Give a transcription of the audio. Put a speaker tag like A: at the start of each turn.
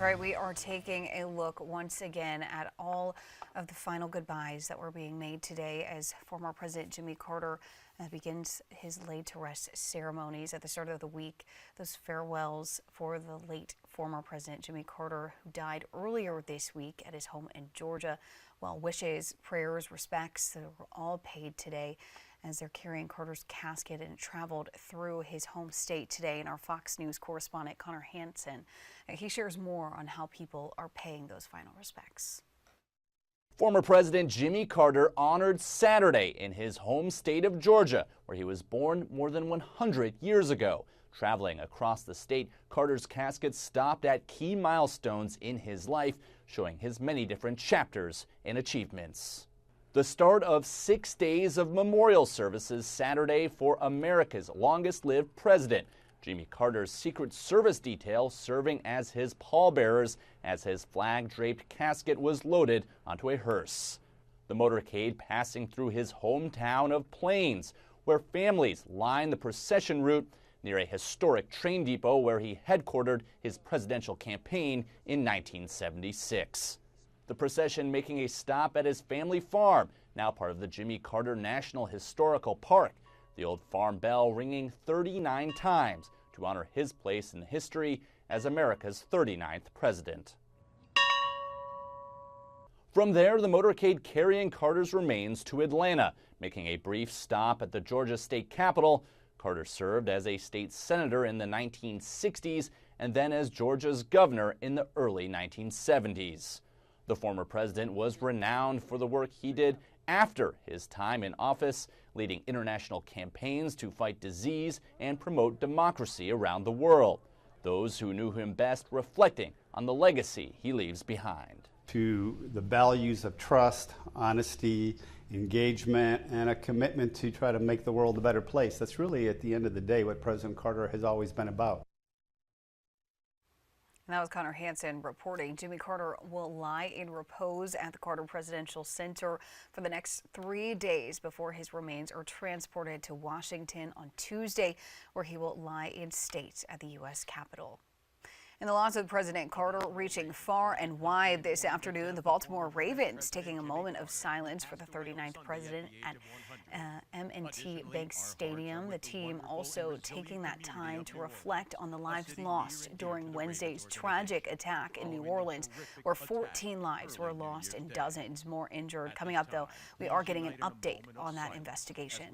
A: right. We are taking a look once again at all of the final goodbyes that were being made today as former President Jimmy Carter begins his laid-to-rest ceremonies at the start of the week. Those farewells for the late former President Jimmy Carter, who died earlier this week at his home in Georgia. Well, wishes, prayers, respects, they were all paid today as they're carrying Carter's casket, and it traveled through his home state today. And our Fox News correspondent Connor Hansen, he shares more on how people are paying those final respects.
B: Former President Jimmy Carter honored Saturday in his home state of Georgia, where he was born more than 100 years ago. Traveling across the state, Carter's casket stopped at key milestones in his life, showing his many different chapters and achievements. The start of 6 days of memorial services Saturday for America's longest-lived president. Jimmy Carter's Secret Service detail serving as his pallbearers as his flag-draped casket was loaded onto a hearse. The motorcade passing through his hometown of Plains, where families lined the procession route near a historic train depot where he headquartered his presidential campaign in 1976. The procession making a stop at his family farm, now part of the Jimmy Carter National Historical Park. The old farm bell ringing 39 times to honor his place in history as America's 39th president. From there, the motorcade carrying Carter's remains to Atlanta, making a brief stop at the Georgia state capitol. Carter served as a state senator in the 1960s and then as Georgia's governor in the early 1970s. The former president was renowned for the work he did after his time in office, leading international campaigns to fight disease and promote democracy around the world. Those who knew him best reflecting on the legacy he leaves behind.
C: To the values of trust, honesty, engagement, and a commitment to try to make the world a better place. That's really, at the end of the day, what President Carter has always been about.
A: And that was Connor Hansen reporting. Jimmy Carter will lie in repose at the Carter Presidential Center for the next 3 days before his remains are transported to Washington on Tuesday, where he will lie in state at the U.S. Capitol. In the loss of President Carter reaching far and wide this afternoon, the Baltimore Ravens taking a moment of silence for the 39th president at M&T Bank Stadium. The team also taking that time to reflect on the lives lost during Wednesday's tragic attack in New Orleans, where 14 lives were lost and dozens more injured. Coming up, though, we are getting an update on that investigation.